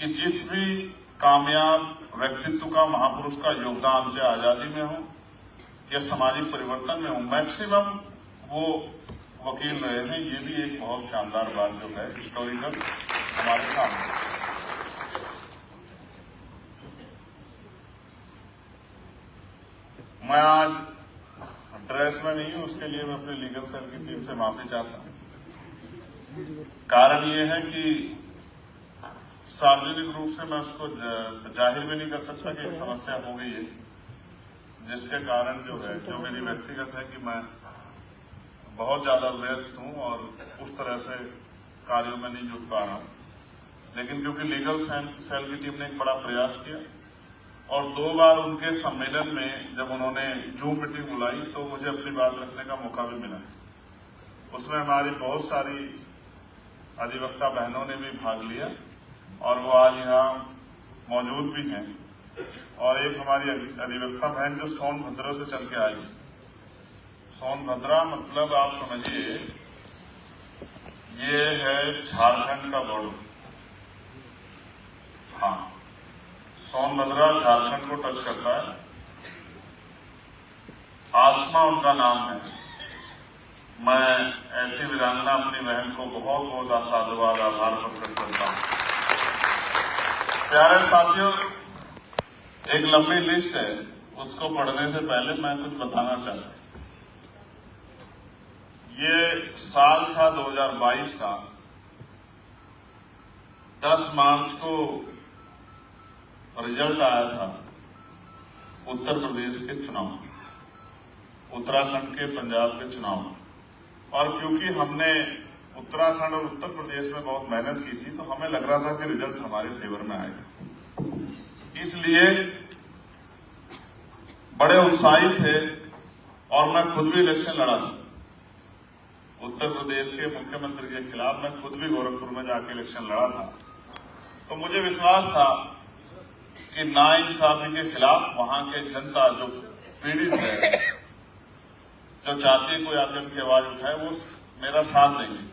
कि जिस भी कामयाब व्यक्तित्व का, महापुरुष का योगदान चाहे आजादी में हो या सामाजिक परिवर्तन में हो, मैक्सिमम वो वकील रहे हैं। ये भी एक बहुत शानदार बात जो है हिस्टोरिकल हमारे सामने। मैं आज ड्रेस में नहीं हूं, उसके लिए मैं अपने लीगल सेल की टीम से माफी चाहता हूं। कारण ये है कि सार्वजनिक रूप से मैं उसको जाहिर भी नहीं कर सकता कि एक समस्या हो गई है, जिसके कारण जो है, जो मेरी व्यक्तिगत है कि मैं बहुत ज्यादा व्यस्त हूं और उस तरह से कार्यों में नहीं जुट पा रहा हूं। लेकिन क्योंकि लीगल सेल की टीम ने एक बड़ा प्रयास किया और 2 बार उनके सम्मेलन में जब उन्होंने जूम मीटिंग बुलाई तो मुझे अपनी बात रखने का मौका भी मिला है। उसमें हमारी बहुत सारी अधिवक्ता बहनों ने भी भाग लिया और वो आज यहाँ मौजूद भी हैं। और एक हमारी अधिवक्ता बहन जो सोनभद्र से चल के आई। सोनभद्रा मतलब आप समझिए ये है झारखंड का बॉर्डर। हाँ, सोनभद्रा झारखंड को टच करता है। आसमा उनका नाम है। मैं ऐसी वीरांगना अपनी बहन को बहुत बहुत साधुवाद, आभार प्रकट करता हूं। प्यारे साथियों, एक लंबी लिस्ट है, उसको पढ़ने से पहले मैं कुछ बताना चाहता हूं। ये साल था 2022 का। 10 मार्च को रिजल्ट आया था उत्तर प्रदेश के चुनाव, उत्तराखंड के, पंजाब के चुनाव। और क्योंकि हमने उत्तराखंड और उत्तर प्रदेश में बहुत मेहनत की थी तो हमें लग रहा था कि रिजल्ट हमारे फेवर में आएगा, इसलिए बड़े उत्साहित थे। और मैं खुद भी इलेक्शन लड़ा था उत्तर प्रदेश के मुख्यमंत्री के खिलाफ। मैं खुद भी गोरखपुर में जाके इलेक्शन लड़ा था। तो मुझे विश्वास था कि नाइंसाफी के खिलाफ वहां के जनता जो पीड़ित है, जो चाहती है कोई आके उनकी आवाज उठाए, वो मेरा साथ देंगे।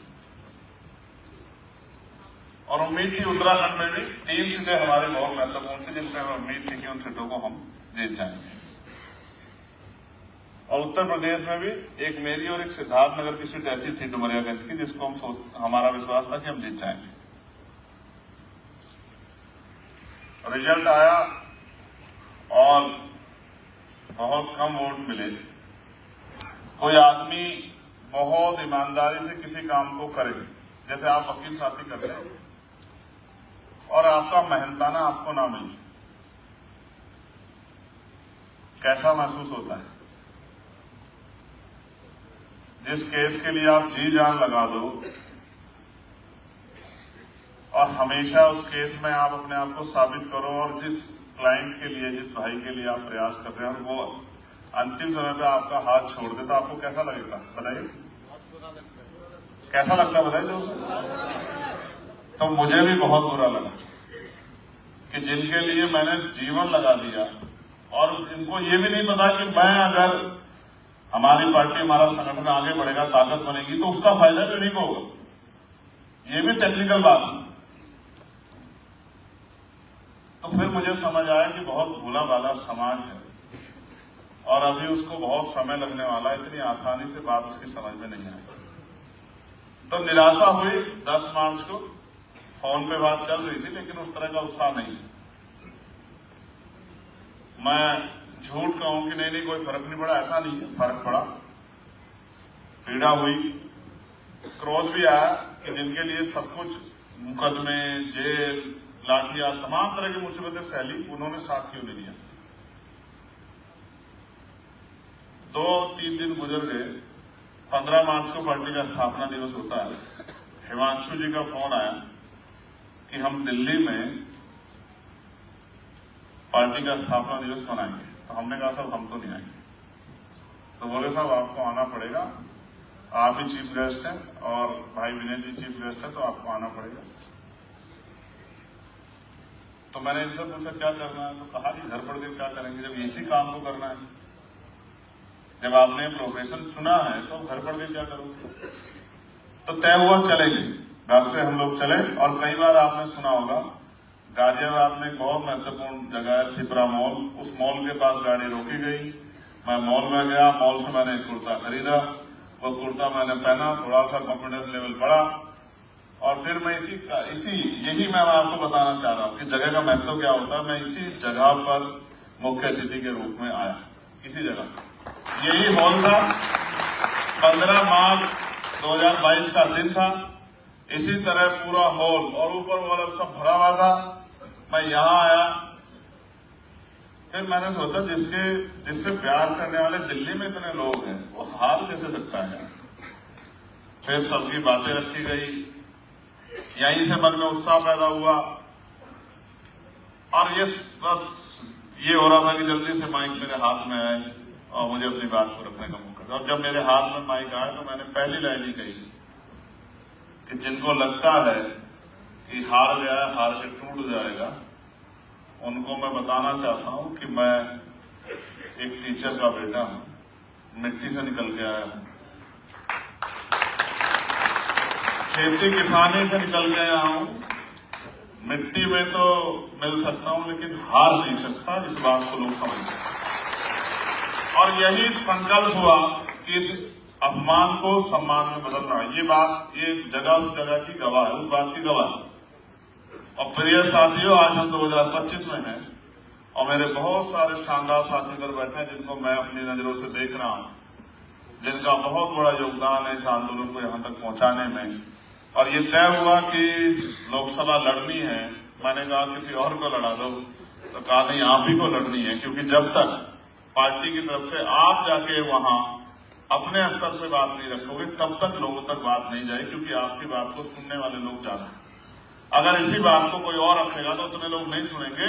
और उम्मीद थी उत्तराखंड में भी 3 सीटें हमारी बहुत महत्वपूर्ण थी, जिन पर हमें उम्मीद थी कि उन सीटों को हम जीत जाएंगे। और उत्तर प्रदेश में भी एक मेरी और एक सिद्धार्थनगर की सीट ऐसी थी डुमरियागंज की, जिसको हमारा विश्वास था कि हम जीत जाएंगे। रिजल्ट आया और बहुत कम वोट मिले। कोई आदमी बहुत ईमानदारी से किसी काम को करे, जैसे आप वकील साथी करते हैं, और आपका मेहनताना आपको ना मिले, कैसा महसूस होता है? जिस केस के लिए आप जी जान लगा दो और हमेशा उस केस में आप अपने आप को साबित करो, और जिस क्लाइंट के लिए, जिस भाई के लिए आप प्रयास कर रहे हैं, वो अंतिम समय पे आपका हाथ छोड़ दे, तो आपको कैसा लगेगा बताइए? कैसा लगता बताइए लोग से? तो मुझे भी बहुत बुरा लगा कि जिनके लिए मैंने जीवन लगा दिया, और इनको ये भी नहीं पता कि मैं अगर हमारी पार्टी, हमारा संगठन आगे बढ़ेगा, ताकत बनेगी, तो उसका फायदा भी उन्हीं को होगा। ये भी टेक्निकल बात है। तो फिर मुझे समझ आया कि बहुत भोला भाला समाज है और अभी उसको बहुत समय लगने वाला है, इतनी आसानी से बात उसकी समझ में नहीं आई। तो निराशा हुई। 10 मार्च को फोन पे बात चल रही थी, लेकिन उस तरह का उत्साह नहीं था। मैं झूठ कहूं कि नहीं कोई फर्क नहीं पड़ा, ऐसा नहीं है, फर्क पड़ा। पीड़ा हुई, क्रोध भी आया कि जिनके लिए सब कुछ, मुकदमे, जेल, लाठियां, तमाम तरह की मुसीबतें सहली, उन्होंने साथ क्यों नहीं दिया। 2-3 दिन गुजर गए। 15 मार्च को पार्टी का स्थापना दिवस होता है। हिमांशु जी का फोन आया कि हम दिल्ली में पार्टी का स्थापना दिवस मनाएंगे। तो हमने कहा साहब हम तो नहीं आएंगे। तो बोले साहब आपको आना पड़ेगा, आप ही चीफ गेस्ट हैं और भाई विनय जी चीफ गेस्ट हैं, तो आपको आना पड़ेगा। तो मैंने इनसे पूछा क्या करना है, तो कहा कि घर पढ़ के क्या करेंगे, जब इसी काम को करना है, जब आपने प्रोफेशन चुना है तो घर पढ़ के क्या करोगे। तो तय हुआ चलेंगे, घर से हम लोग चले। और कई बार आपने सुना होगा गाजियाबाद में एक बहुत महत्वपूर्ण जगह है सिपरा मॉल, उस मॉल के पास गाड़ी रोकी गई। मैं मॉल में गया, मॉल से मैंने कुर्ता खरीदा, वो कुर्ता मैंने पहना, थोड़ा सा कॉन्फिडेंस लेवल बढ़ा और फिर मैं यही मैं आपको बताना चाह रहा हूँ कि जगह का महत्व क्या होता है। मैं इसी जगह पर मुख्य अतिथि के रूप में आया, इसी जगह, यही हॉल था। 15 मार्च 2022 का दिन था। इसी तरह पूरा हॉल और ऊपर वाला सब भरा हुआ था। मैं यहाँ आया, फिर मैंने सोचा जिससे प्यार करने वाले दिल्ली में इतने लोग हैं, वो हार कैसे सकता है। फिर सबकी बातें रखी गई, यहीं से मन में उत्साह पैदा हुआ और बस ये हो रहा था कि जल्दी से माइक मेरे हाथ में आए और मुझे अपनी बात को रखने का मौका। और जब मेरे हाथ में माइक आया तो मैंने पहली लाइन ही कही कि जिनको लगता है कि हार गया है, हार के टूट जाएगा, उनको मैं बताना चाहता हूं कि मैं एक टीचर का बेटा हूं, मिट्टी से निकल के आया हूं, खेती किसानी से निकल के आया हूं। मिट्टी में तो मिल सकता हूं लेकिन हार नहीं सकता, इस बात को लोग समझते। और यही संकल्प हुआ कि इस अपमान को सम्मान में बदलना। ये जगह उस जगह की गवाह है, उस बात की गवाह है। और प्रिय साथियों, आज हम 2025 में हैं और मेरे बहुत सारे शानदार साथी इधर बैठे हैं जिनको मैं अपनी नजरों से देख रहा हूं, जिनका बहुत बड़ा योगदान है इस आंदोलन को यहां तक पहुंचाने में। और ये तय हुआ कि लोकसभा लड़नी है। मैंने कहा किसी और को लड़ा दो, तो कहा नहीं, आप ही को लड़नी है, क्योंकि जब तक पार्टी की तरफ से आप जाके वहां अपने स्तर से बात नहीं रखोगे तब तक लोगों तक बात नहीं जाएगी, क्योंकि आपकी बात को सुनने वाले लोग ज्यादा हैं। अगर इसी बात को कोई और रखेगा तो उतने लोग नहीं सुनेंगे,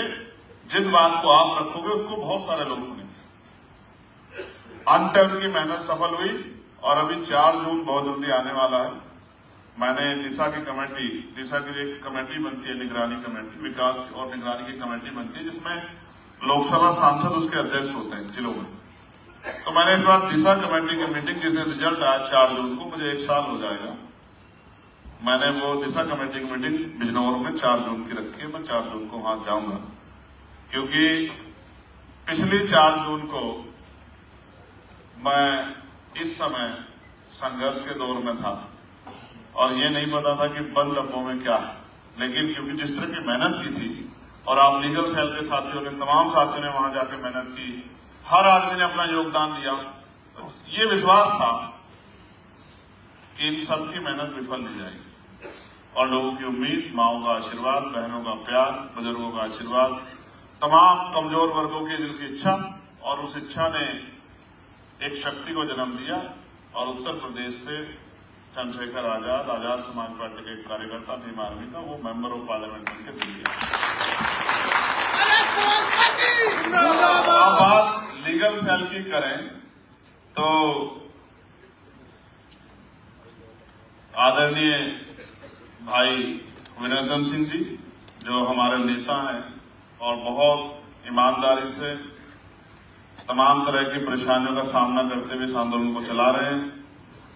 जिस बात को आप रखोगे उसको बहुत सारे लोग सुनेंगे। अंत उनकी मेहनत सफल हुई और अभी 4 जून बहुत जल्दी आने वाला है। मैंने दिशा की एक कमेटी बनती है, निगरानी कमेटी, विकास और निगरानी की कमेटी बनती है, जिसमें लोकसभा सांसद उसके अध्यक्ष होते हैं जिलों में। तो मैंने इस बार दिशा कमेटी की मीटिंग, जिस दिन रिजल्ट आया 4 जून को, मुझे 1 साल हो जाएगा, मैंने वो दिशा कमेटी की मीटिंग बिजनौर में 4 जून की रखी है। मैं 4 जून को वहां जाऊंगा, क्योंकि पिछली 4 जून को मैं इस समय संघर्ष के दौर में था और ये नहीं पता था कि बंद डब्बों में क्या है। लेकिन क्योंकि जिस तरह की मेहनत की थी और आप लीगल सेल के साथियों ने, तमाम साथियों ने वहां जाके मेहनत की, हर आदमी ने अपना योगदान दिया, ये विश्वास था कि इन सबकी मेहनत विफल नहीं जाएगी। और लोगों की उम्मीद, माओ का आशीर्वाद, बहनों का प्यार, बुजुर्गों का आशीर्वाद, तमाम कमजोर वर्गों की दिल की इच्छा, और उस इच्छा ने एक शक्ति को जन्म दिया। और उत्तर प्रदेश से चंद्रशेखर आजाद समाज पार्टी के कार्यकर्ता, भीम आर्मी का, वो मेंबर ऑफ पार्लियामेंट बनके दिल्ली। अब बात लीगल सेल की करें तो आदरणीय भाई विनोदन सिंह जी, जो हमारे नेता हैं और बहुत ईमानदारी से तमाम तरह की परेशानियों का सामना करते हुए इस आंदोलन को चला रहे हैं।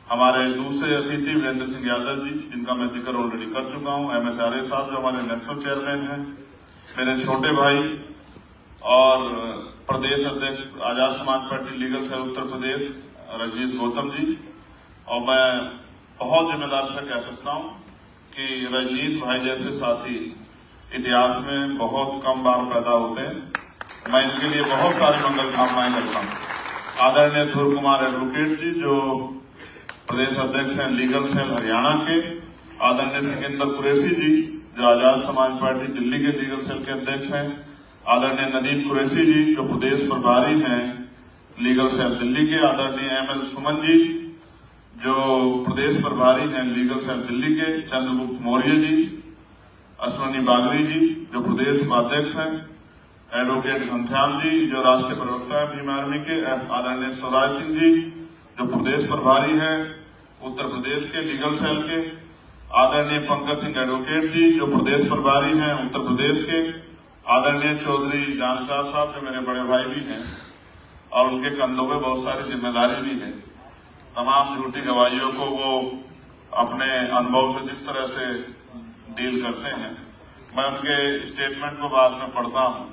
हमारे दूसरे अतिथि वीरेंद्र सिंह यादव जी, जिनका मैं जिक्र ऑलरेडी कर चुका हूं, MSRA साहब जो हमारे नेशनल चेयरमैन हैं, मेरे छोटे भाई और प्रदेश अध्यक्ष Azad Samaj party legal cell Uttar Pradesh Rajneesh Gautam ji. और मैं बहुत जिम्मेदारी से कह सकता हूं कि रजनीश भाई जैसे साथी इतिहास में बहुत कम बार पैदा होते हैं। मैं इनके लिए बहुत सारी मंगल कामनाएं करता हूं। आदरणीय ध्रुव कुमार एडवोकेट जी, जो प्रदेश अध्यक्ष हैं लीगल सेल हरियाणा के, आदरणीय सिकंदर कुरैशी जी, जो आजाद समाज पार्टी दिल्ली के लीगल सेल के अध्यक्ष हैं, आदरणीय नदीम कुरैशी जी, जो प्रदेश प्रभारी हैं लीगल सेल दिल्ली के, आदरणीय ML सुमन जी, जो प्रदेश प्रभारी हैं लीगल सेल दिल्ली के, चंद्रगुप्त मौर्य जी, अश्विनी बागरी जी, जो प्रदेश उपाध्यक्ष हैं, एडवोकेट घनश्याम जी, जो राष्ट्रीय प्रवक्ता है भीम आर्मी के, आदरणीय स्वराज सिंह जी, जो प्रदेश प्रभारी हैं उत्तर प्रदेश के लीगल सेल के, आदरणीय पंकज सिंह एडवोकेट जी, जो प्रदेश प्रभारी हैं उत्तर प्रदेश के, आदरणीय चौधरी जानसार साहब, जो मेरे बड़े भाई भी हैं और उनके कंधों पे बहुत सारी जिम्मेदारी भी है। तमाम झूठी गवाहियों को वो अपने अनुभव से जिस तरह से डील करते हैं, मैं उनके स्टेटमेंट को बाद में पढ़ता हूँ,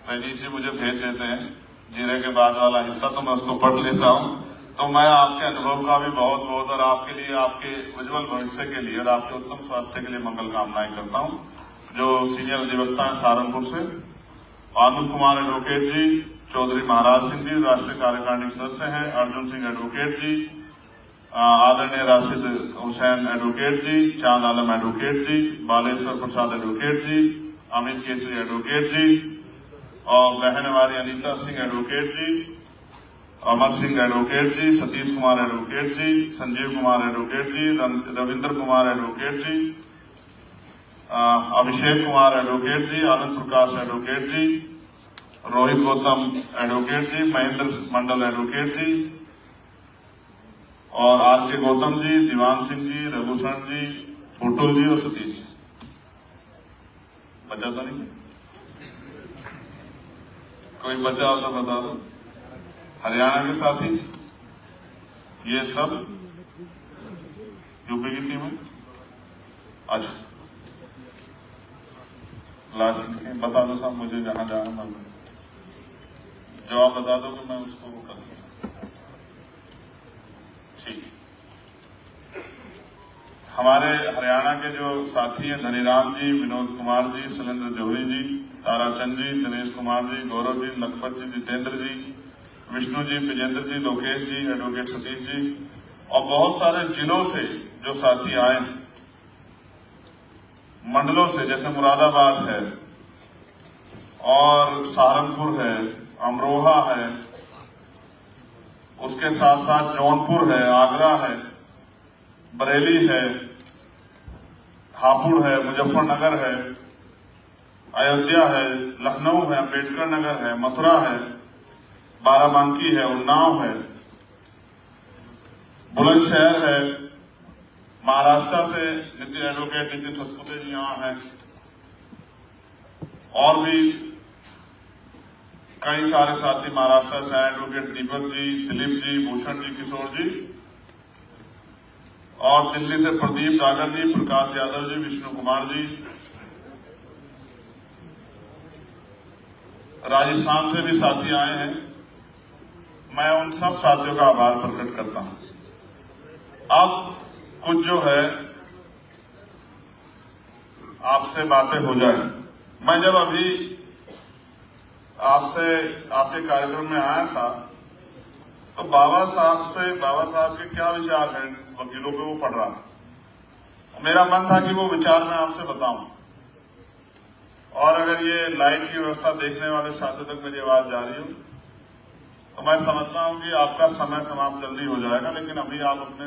रजनीश जी मुझे भेज देते हैं जीरे के बाद वाला हिस्सा, तो मैं उसको पढ़ लेता हूँ। तो मैं आपके अनुभव का भी बहुत बहुत और आपके लिए, आपके उज्जवल भविष्य के लिए और आपके उत्तम स्वास्थ्य के लिए मंगल कामनाएं करता हूँ। जो सीनियर अधिवक्ता हैं सहारनपुर से, आनंद कुमार एडवोकेट जी, चौधरी महाराज सिंह जी राष्ट्रीय कार्यकारिणी सदस्य हैं, अर्जुन सिंह एडवोकेट जी, आदरणीय राशिद हुसैन एडवोकेट जी, चांद आलम एडवोकेट जी, बालेश्वर प्रसाद एडवोकेट जी, अमित केसरी एडवोकेट जी, और बहन हमारी अनीता सिंह एडवोकेट जी, अमर सिंह एडवोकेट जी, सतीश कुमार एडवोकेट जी, संजीव कुमार एडवोकेट जी, रविंद्र कुमार एडवोकेट जी, अभिषेक कुमार एडवोकेट जी, आनंद प्रकाश एडवोकेट जी, रोहित गौतम एडवोकेट जी, महेंद्र मंडल एडवोकेट जी, और आर के गौतम जी, दीवान सिंह जी, रघुशरण जी, बुटुल जी और सतीश जी। बचा तो नहीं? कोई बचा हो तो बता दो। हरियाणा के साथी ये सब यूपी की टीम है। अच्छा लास्ट बता दो साहब मुझे, जहां जाना मैं जवाब बता दो कि मैं उसको कर दूं। ठीक। हमारे हरियाणा के जो साथी हैं धनीराम जी, विनोद कुमार जी, शैलेंद्र जौहरी जी, ताराचंद जी, दिनेश कुमार जी, गौरव जी, लखपत जी, जितेंद्र जी, विष्णु जी, विजेंद्र जी, लोकेश जी, एडवोकेट सतीश जी, और बहुत सारे जिलों से जो साथी आए, मंडलों से, जैसे मुरादाबाद है और सहारनपुर है, अमरोहा है, उसके साथ साथ जौनपुर है, आगरा है, बरेली है, हापुड़ है, मुजफ्फरनगर है, अयोध्या है, लखनऊ है, अम्बेडकर नगर है, मथुरा है, बाराबंकी है, उन्नाव है, बुलंदशहर है, महाराष्ट्र से एडवोकेट नितिन सतपुते जी यहाँ हैं, और भी कई सारे साथी महाराष्ट्र से एडवोकेट दीपक जी, दिलीप जी, भूषण जी, किशोर जी, और दिल्ली से प्रदीप डागर जी, प्रकाश यादव जी, विष्णु कुमार जी, राजस्थान से भी साथी आए हैं। मैं उन सब साथियों का आभार प्रकट करता हूं। अब कुछ जो है आपसे बातें हो जाए। मैं जब अभी आपसे आपके कार्यक्रम में आया था तो बाबा साहब के क्या विचार हैं वकीलों पे वो पढ़ रहा था। मेरा मन था कि वो विचार मैं आपसे बताऊं, और अगर ये लाइट की व्यवस्था देखने वाले साथियों तक मेरी आवाज जा रही हो तो मैं समझता हूं कि आपका समय समाप्त जल्दी हो जाएगा, लेकिन अभी आप अपने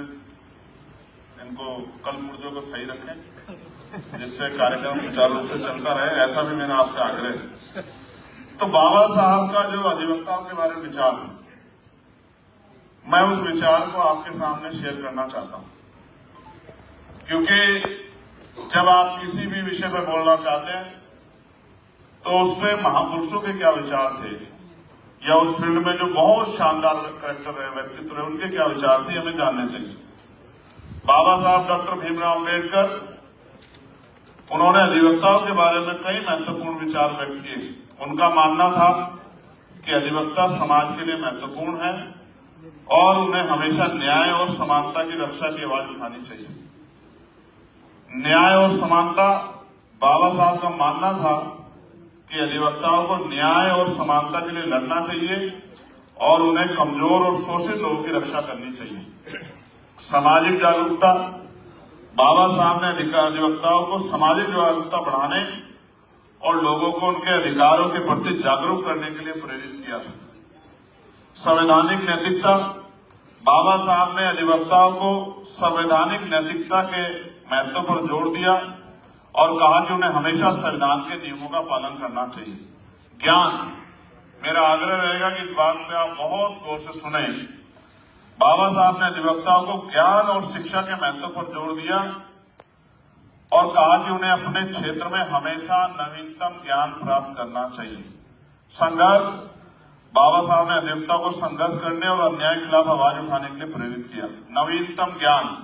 इनको कल पुर्जों को सही रखें जिससे कार्यक्रम सुचारू रूप से चलता रहे, ऐसा भी मेरा आपसे आग्रह है। तो बाबा साहब का जो अधिवक्ताओं के बारे में विचार था, मैं उस विचार को आपके सामने शेयर करना चाहता हूं, क्योंकि जब आप किसी भी विषय पर बोलना चाहते हैं तो उसमें महापुरुषों के क्या विचार थे, या उस फील्ड में जो बहुत शानदार कैरेक्टर रहे, व्यक्तित्व रहे, उनके क्या विचार थे, हमें जानने चाहिए। बाबा साहब डॉक्टर भीमराव अम्बेडकर, उन्होंने अधिवक्ताओं के बारे में कई महत्वपूर्ण विचार व्यक्त किए। उनका मानना था कि अधिवक्ता समाज के लिए महत्वपूर्ण है और उन्हें हमेशा न्याय और समानता की रक्षा की आवाज उठानी चाहिए। न्याय और समानता, बाबा साहब का मानना था कि अधिवक्ताओं को न्याय और समानता के लिए लड़ना चाहिए और उन्हें कमजोर और शोषित लोगों की रक्षा करनी चाहिए। सामाजिक जागरूकता, बाबा साहब ने अधिवक्ताओं को सामाजिक जागरूकता बढ़ाने और लोगों को उनके अधिकारों के प्रति जागरूक करने के लिए प्रेरित किया था। संवैधानिक नैतिकता, बाबा साहब ने अधिवक्ताओं को संवैधानिक नैतिकता के महत्व पर जोर दिया और कहा कि उन्हें हमेशा संविधान के नियमों का पालन करना चाहिए। ज्ञान, मेरा आग्रह रहेगा कि इस बात पे आप बहुत गौर से सुने। बाबा साहब ने अधिवक्ताओं को ज्ञान और शिक्षा के महत्व पर जोर दिया और कहा कि उन्हें अपने क्षेत्र में हमेशा नवीनतम ज्ञान प्राप्त करना चाहिए। संघर्ष, बाबा साहब ने अधिवक्ताओं को संघर्ष करने और अन्याय के खिलाफ आवाज उठाने के लिए प्रेरित किया। नवीनतम ज्ञान,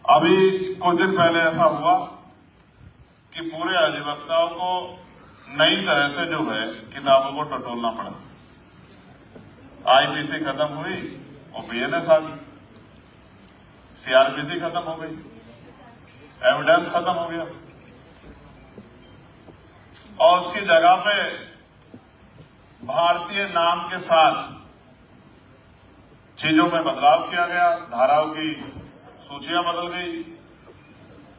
अभी कुछ दिन पहले ऐसा हुआ कि पूरे अधिवक्ताओं को नई तरह से जो है किताबों को टटोलना पड़ा। आईपीसी खत्म हुई और बीएनएस आ गई, सीआरपीसी खत्म हो गई, एविडेंस खत्म हो गया, और उसकी जगह पे भारतीय नाम के साथ चीजों में बदलाव किया गया, धाराओं की सूचियां बदल गई।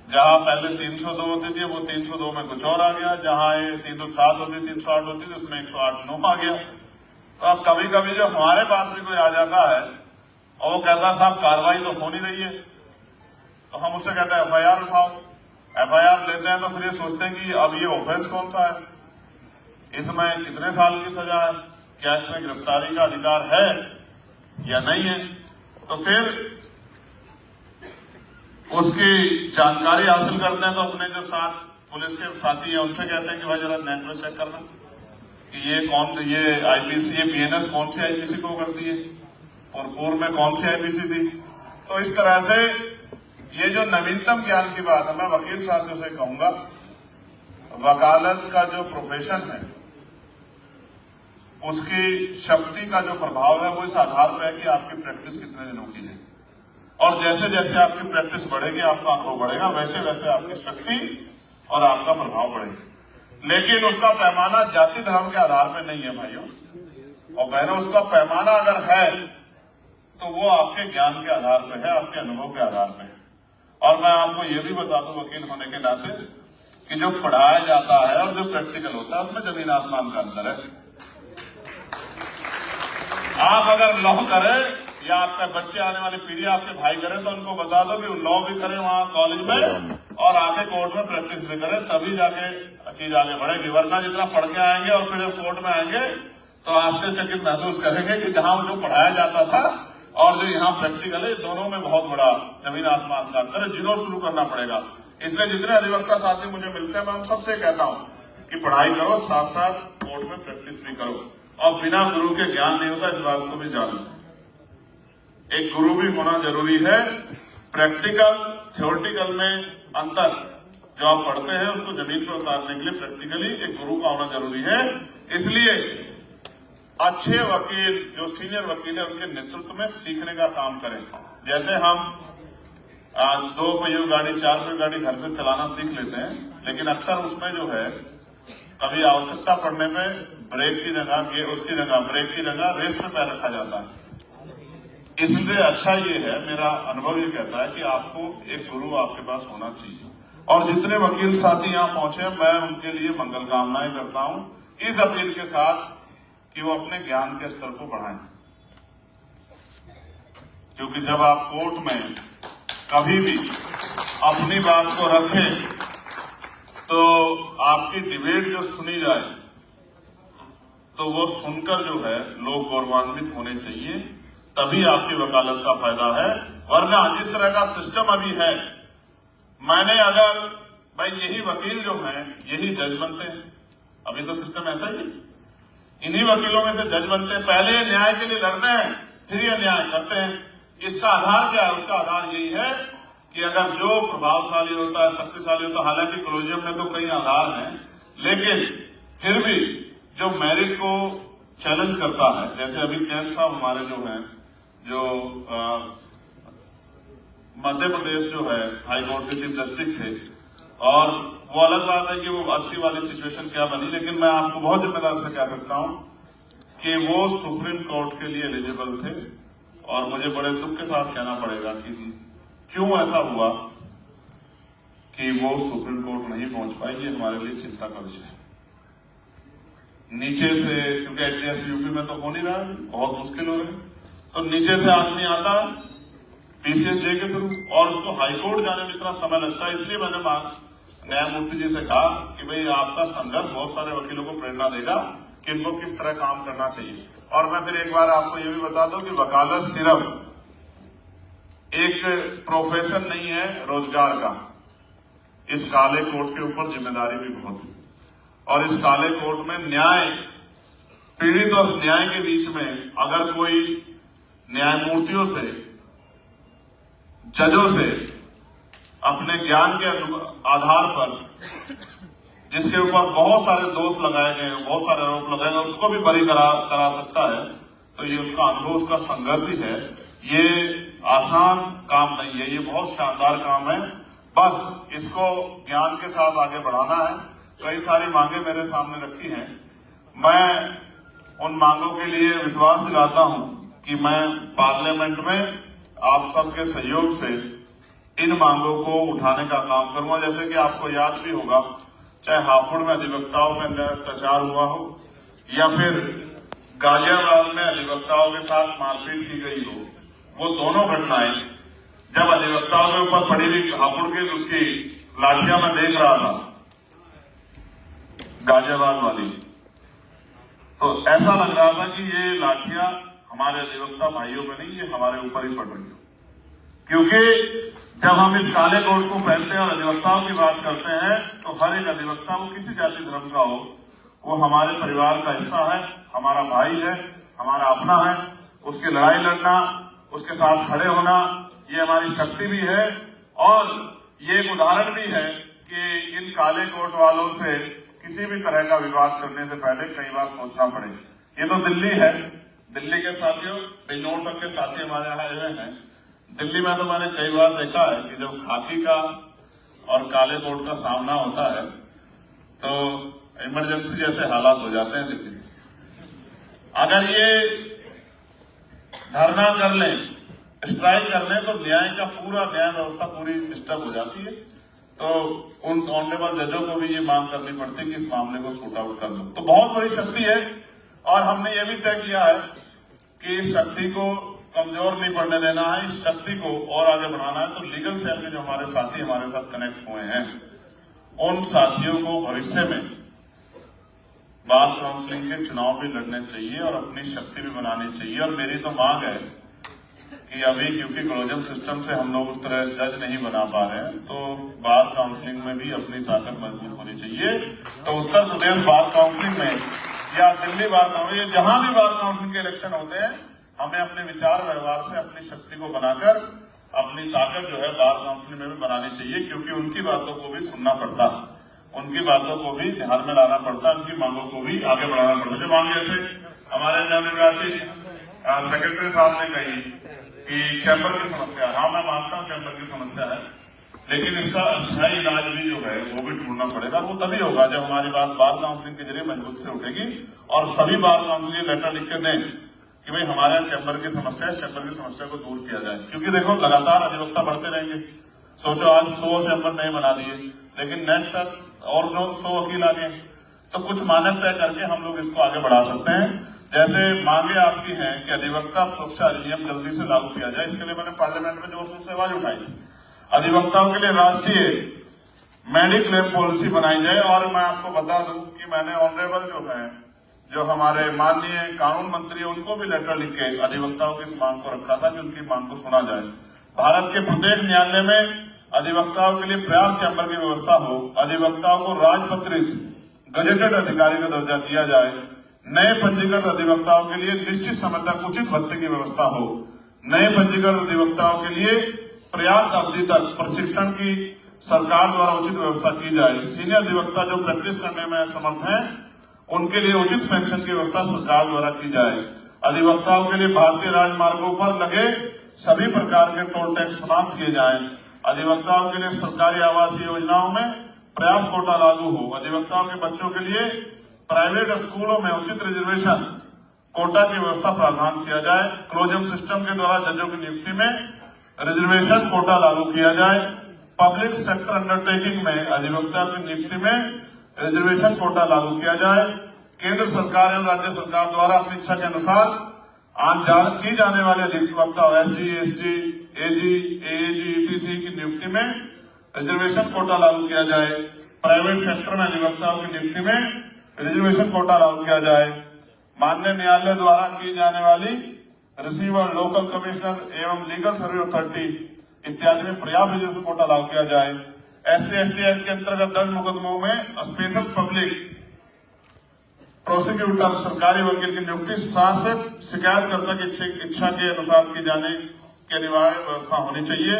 जहां पहले 302 होती थी वो 302 में कुछ और आ गया, जहां ये 307 होती 308 होती थी उसमें 108 आ गया। तो अब कभी कभी जो हमारे पास भी कोई आ जाता है और वो कहता है साहब कार्रवाई तो हो नहीं रही है, तो हम उससे कहते हैं एफआईआर उठाओ। एफआईआर लेते हैं तो फिर ये सोचते हैं कि अब ये ऑफेंस कौन सा है, इसमें कितने साल की सजा है, क्या इसमें गिरफ्तारी का अधिकार है या नहीं है। तो फिर उसकी जानकारी हासिल करते हैं तो अपने जो साथ पुलिस के साथी हैं उनसे कहते हैं कि भाई जरा नेट में चेक करना कि ये आईपीसी, ये बीएनएस कौन सी आईपीसी को करती है और पूर्व में कौन सी आईपीसी थी। तो इस तरह से ये जो नवीनतम ज्ञान की बात है, मैं वकील साथियों से कहूंगा, वकालत का जो प्रोफेशन है उसकी शक्ति का जो प्रभाव है वो इस आधार पर है कि आपकी प्रैक्टिस कितने दिनों की है, और जैसे जैसे आपकी प्रैक्टिस बढ़ेगी, आपका अनुभव बढ़ेगा, वैसे वैसे आपकी शक्ति और आपका प्रभाव बढ़ेगा। लेकिन उसका पैमाना जाति धर्म के आधार पर नहीं है भाइयों और बहनों, उसका पैमाना अगर है तो वो आपके ज्ञान के आधार पर है, आपके अनुभव के आधार पर है। और मैं आपको ये भी बता दूं वकील होने के नाते कि जो पढ़ाया जाता है और जो प्रैक्टिकल होता है उसमें जमीन आसमान का अंतर है। आप अगर लॉ करें या आपके बच्चे आने वाली पीढ़ी आपके भाई करें तो उनको बता दो कि लॉ भी करें वहां कॉलेज में और आके कोर्ट में प्रैक्टिस भी करें, तभी जाके चीज आगे बढ़ेगी। वरना जितना पढ़ के आएंगे और फिर जब कोर्ट में आएंगे तो आश्चर्यचकित महसूस करेंगे कि जहां जो पढ़ाया जाता था और जो यहाँ प्रैक्टिकल है, दोनों में बहुत बड़ा जमीन आसमान का अंतर है, जीरो शुरू करना पड़ेगा। इसलिए जितने अधिवक्ता साथी मुझे मिलते हैं मैं उन सबसे कहता हूँ कि पढ़ाई करो, साथ साथ कोर्ट में प्रैक्टिस भी करो, और बिना गुरु के ज्ञान नहीं होता, इस बात को भी जान लो। एक गुरु भी होना जरूरी है। प्रैक्टिकल थ्योरेटिकल में अंतर जो आप पढ़ते हैं उसको जमीन पर उतारने के लिए प्रैक्टिकली एक गुरु का होना जरूरी है। इसलिए अच्छे वकील जो सीनियर वकील है उनके नेतृत्व में सीखने का काम करें। जैसे हम 2 पहियों गाड़ी 4 पहियों गाड़ी घर पे चलाना सीख लेते हैं, लेकिन अक्सर उसमें जो है कभी आवश्यकता पड़ने पे ब्रेक की जगह उसकी जगह ब्रेक की जगह रेस पे पैर रखा जाता है। इसलिए अच्छा ये है, मेरा अनुभव ये कहता है कि आपको एक गुरु आपके पास होना चाहिए। और जितने वकील साथी यहाँ पहुंचे मैं उनके लिए मंगल कामनाएं करता हूं, इस अपील के साथ कि वो अपने ज्ञान के स्तर को बढ़ाएं। क्योंकि जब आप कोर्ट में कभी भी अपनी बात को रखें तो आपकी डिबेट जो सुनी जाए तो वो सुनकर जो है लोग गौरवान्वित होने चाहिए, तभी आपकी वकालत का फायदा है। वरना जिस तरह का सिस्टम अभी है, मैंने अगर भाई यही वकील जो हैं यही जज बनते हैं, अभी तो सिस्टम ऐसा ही है, इन्हीं वकीलों में से जज बनते हैं, पहले ये न्याय के लिए लड़ते हैं फिर ये न्याय करते हैं। इसका आधार क्या है? उसका आधार यही है कि अगर जो प्रभावशाली होता है, शक्तिशाली होता है, हालांकि कोलोजियम में तो कई आधार हैं, लेकिन फिर भी जो मेरिट को चैलेंज करता है, जैसे अभी कैंट साहब हमारे जो हैं, जो मध्य प्रदेश जो है हाई कोर्ट के चीफ जस्टिस थे, और वो अलग बात है कि वो अति वाली सिचुएशन क्या बनी, लेकिन मैं आपको बहुत जिम्मेदार से कह सकता हूं कि वो सुप्रीम कोर्ट के लिए एलिजिबल थे। और मुझे बड़े दुख के साथ कहना पड़ेगा कि क्यों ऐसा हुआ कि वो सुप्रीम कोर्ट नहीं पहुंच पाई, ये हमारे लिए चिंता का विषय है। नीचे से, क्योंकि एचएस यूपी में तो हो नहीं रहा, बहुत मुश्किल हो रहा है, तो नीचे से आदमी आता है पीसीएसजे के थ्रू और उसको हाईकोर्ट जाने में इतना समय लगता है। इसलिए मैंने न्यायमूर्ति जी से कहा कि भाई आपका संघर्ष बहुत सारे वकीलों को प्रेरणा देगा कि इनको किस तरह काम करना चाहिए। और मैं फिर एक बार आपको ये भी बता दूं कि वकालत सिर्फ एक प्रोफेशन नहीं है रोजगार का, इस काले कोट के ऊपर जिम्मेदारी भी बहुत है। और इस काले कोट में न्याय, पीड़ित और न्याय के बीच में अगर कोई न्यायमूर्तियों से, जजों से अपने ज्ञान के आधार पर जिसके ऊपर बहुत सारे दोष लगाए गए, बहुत सारे आरोप लगाए गए, उसको भी बरी करा सकता है। तो ये उसका अनुभव, उसका संघर्ष ही है। ये आसान काम नहीं है, ये बहुत शानदार काम है। बस इसको ज्ञान के साथ आगे बढ़ाना है। कई सारी मांगे मेरे सामने रखी हैं। मैं उन मांगों के लिए विश्वास दिलाता हूं कि मैं पार्लियामेंट में आप सबके सहयोग से इन मांगों को उठाने का काम करूंगा। जैसे कि आपको याद भी होगा, चाहे हापुड़ में अधिवक्ताओं में अत्याचार हुआ हो या फिर गाजियाबाद में अधिवक्ताओं के साथ मारपीट की गई हो, वो दोनों घटनाएं जब अधिवक्ताओं के ऊपर पड़ी हुई हापुड़ की उसकी लाठियां मैं देख रहा था, गाजियाबाद वाली, तो ऐसा लग रहा था कि ये लाठियां हमारे अधिवक्ता भाइयों पे नहीं, ये हमारे ऊपर ही पड़ रही हो। क्योंकि जब हम इस काले कोट को पहनते हैं और अधिवक्ताओं की बात करते हैं, तो हर एक अधिवक्ता, वो किसी जाति धर्म का हो, वो हमारे परिवार का हिस्सा है, हमारा भाई है, हमारा अपना है। उसकी लड़ाई लड़ना, उसके साथ खड़े होना, ये हमारी शक्ति भी है। और ये एक उदाहरण भी है कि इन काले कोट वालों से किसी भी तरह का विवाद करने से पहले कई बार सोचना पड़े। ये तो दिल्ली है, दिल्ली के साथियों, बिजनौर तक के साथी हमारे यहाँ आए हुए हैं। दिल्ली में तो मैंने कई बार देखा है कि जब खाकी का और काले कोट का सामना होता है तो इमरजेंसी जैसे हालात हो जाते हैं दिल्ली में। अगर ये धरना कर लें, स्ट्राइक कर लें, तो न्याय व्यवस्था पूरी डिस्टर्ब हो जाती है। तो उन ऑनरेबल जजों को भी ये मांग करनी पड़ती है कि इस मामले को शूट आउट कर लो। तो बहुत बड़ी शक्ति है और हमने ये भी तय किया है कि इस शक्ति को कमजोर नहीं पड़ने देना है, इस शक्ति को और आगे बढ़ाना है। तो लीगल सेल के जो हमारे साथी हमारे साथ कनेक्ट हुए हैं, उन साथियों को भविष्य में बार काउंसिलिंग के चुनाव भी लड़ने चाहिए और अपनी शक्ति भी बनानी चाहिए। और मेरी तो मांग है कि अभी क्योंकि कोलोजियम सिस्टम से हम लोग उस तरह जज नहीं बना पा रहे हैं, तो बार काउंसिलिंग में भी अपनी ताकत मजबूत होनी चाहिए। तो उत्तर प्रदेश बार काउंसिलिंग में या दिल्ली बार काउंसिलिंग, जहां भी बार काउंसिलिंग के इलेक्शन होते हैं, हमें अपने विचार व्यवहार से अपनी शक्ति को बनाकर अपनी ताकत जो है बार काउंसिलिंग में भी बनानी चाहिए। क्योंकि उनकी बातों को भी सुनना पड़ता है, उनकी बातों को भी ध्यान में लाना पड़ता है, उनकी मांगों को भी आगे बढ़ाना पड़ता है। जो मांग जैसे हमारे नवनिर्वाचित सेक्रेटरी साहब ने कही कि चैम्बर की समस्या, हाँ मैं मानता हूँ चैम्बर की समस्या है, लेकिन इसका अस्थायी इलाज भी जो है वो भी ढूंढना पड़ेगा। वो तभी होगा जब हमारी बात बार काउंसिलिंग के जरिए मजबूत से उठेगी और सभी बार काउंसिलिंग लेटर लिख के दें कि भाई हमारे यहाँ चैम्बर की समस्या है, चैम्बर की समस्या को दूर किया जाए। क्योंकि देखो लगातार अधिवक्ता बढ़ते रहेंगे। सोचो आज 100 चैम्बर नए बना दिए, लेकिन नेक्स्ट और 100 वकील आ गए, तो कुछ मानक तय करके हम लोग इसको आगे बढ़ा सकते हैं। जैसे मांगे आपकी हैं कि अधिवक्ता सुरक्षा अधिनियम जल्दी से लागू किया जाए, इसके लिए मैंने पार्लियामेंट में जोर शोर से आवाज उठाई थी। अधिवक्ताओं के लिए राष्ट्रीय मेडिक्लेम पॉलिसी बनाई जाए। और मैं आपको बता दूं कि मैंने ऑनरेबल जो हमारे माननीय कानून मंत्री, उनको भी लेटर लिख के अधिवक्ताओं की इस मांग को रखा था कि उनकी मांग को सुना जाए। भारत के प्रत्येक न्यायालय में अधिवक्ताओं के लिए पर्याप्त चैम्बर की व्यवस्था हो। अधिवक्ताओं को राजपत्रित गजेटेड अधिकारी का दर्जा दिया जाए। नए पंजीकृत अधिवक्ताओं के लिए निश्चित समय तक उचित भत्ते की व्यवस्था हो। नए पंजीकृत अधिवक्ताओं के लिए पर्याप्त अवधि तक प्रशिक्षण की सरकार द्वारा उचित व्यवस्था की जाए। सीनियर अधिवक्ता जो प्रैक्टिस करने में असमर्थ हैं, उनके लिए उचित पेंशन की व्यवस्था सरकार द्वारा की जाए। अधिवक्ताओं के लिए भारतीय राजमार्गों पर लगे सभी प्रकार के टोल टैक्स समाप्त किए जाएं। अधिवक्ताओं के लिए सरकारी आवासीय योजनाओं में पर्याप्त कोटा लागू हो। अधिवक्ताओं के बच्चों के लिए प्राइवेट स्कूलों में उचित रिजर्वेशन कोटा की व्यवस्था प्रावधान किया जाए। कोलोजियम सिस्टम के द्वारा जजों की नियुक्ति में रिजर्वेशन कोटा लागू किया जाए। पब्लिक सेक्टर अंडरटेकिंग में अधिवक्ता की नियुक्ति में रिजर्वेशन कोटा लागू किया जाए। केंद्र सरकार एवं राज्य सरकार द्वारा अपनी इच्छा के अनुसार की जाने वाले अधिवक्ता एसजी, एसटी, एजी, एएजी, ईटीसी की नियुक्ति में रिजर्वेशन कोटा लागू किया जाए। प्राइवेट सेक्टर में अधिवक्ताओं की नियुक्ति में रिजर्वेशन कोटा लागू किया जाए। माननीय न्यायालय द्वारा की जाने वाली रिसीवर, लोकल कमिश्नर एवं लीगल सर्विस अथॉरिटी इत्यादि में पर्याप्त रिजर्वेशन कोटा लागू किया जाए। SC/ST एक्ट के अंतर्गत दंड मुकदमों में स्पेशल पब्लिक प्रोसिक्यूटर, सरकारी वकील की नियुक्ति शासक शिकायतकर्ता की इच्छा के अनुसार की जाने की अनिवार्य व्यवस्था होनी चाहिए।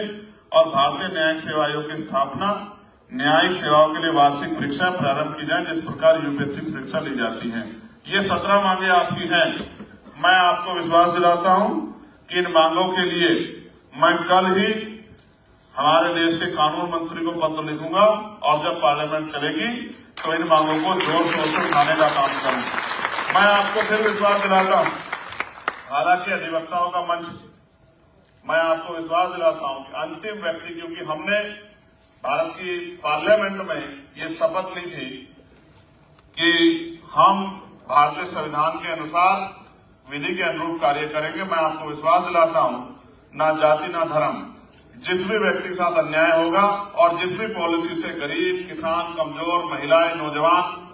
और भारतीय न्यायिक सेवा आयोग की स्थापना न्यायिक सेवाओं के लिए वार्षिक परीक्षा प्रारंभ की जाए जिस प्रकार यूपीएससी परीक्षा ली जाती है। ये 17 मांगे आपकी हैं। मैं आपको विश्वास दिलाता हूं कि इन मांगों के लिए मैं कल ही हमारे देश के कानून मंत्री को पत्र लिखूंगा और जब पार्लियामेंट चलेगी तो इन मांगों को जोर शोर से उठाने का काम करूंगा। मैं आपको फिर विश्वास दिलाता हूं, हालांकि अधिवक्ताओं का मंच, मैं आपको विश्वास दिलाता हूं कि अंतिम व्यक्ति, क्योंकि हमने भारत की पार्लियामेंट में ये शपथ ली थी कि हम भारतीय संविधान के अनुसार विधि के अनुरूप कार्य करेंगे। मैं आपको विश्वास दिलाता हूं, ना जाति ना धर्म, जिस भी व्यक्ति के साथ अन्याय होगा और जिस भी पॉलिसी से गरीब, किसान, कमजोर, महिलाएं, नौजवान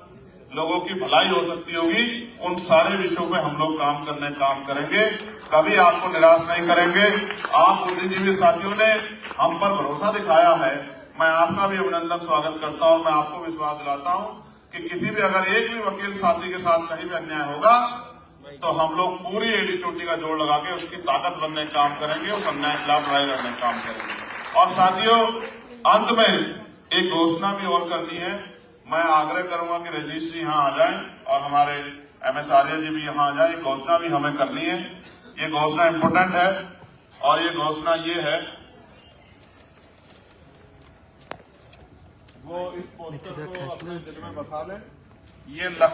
लोगों की भलाई हो सकती होगी, उन सारे विषयों पे हम लोग काम करेंगे। कभी आपको निराश नहीं करेंगे। आप बुद्धिजीवी साथियों ने हम पर भरोसा दिखाया है, मैं आपका भी अभिनंदन स्वागत करता हूं। मैं आपको विश्वास दिलाता हूं कि किसी भी अगर एक भी वकील साथी के साथ कहीं भी अन्याय होगा तो हम लोग पूरी एडी चोटी का जोड़ लगा के उसकी ताकत बनने का काम करेंगे, उस अन्याय के खिलाफ लड़ाई लड़ने का काम करेंगे। और साथियों, अंत में एक घोषणा भी और करनी है। मैं आग्रह करूंगा कि रजनीश जी यहाँ आ जाएं और हमारे MS आर्य जी भी यहाँ आ जाएं। एक घोषणा भी हमें करनी है। ये घोषणा इंपोर्टेंट है और ये घोषणा ये है, वो इस पोस्टर को अपने दिल में बसा लें। ये लक्ष्य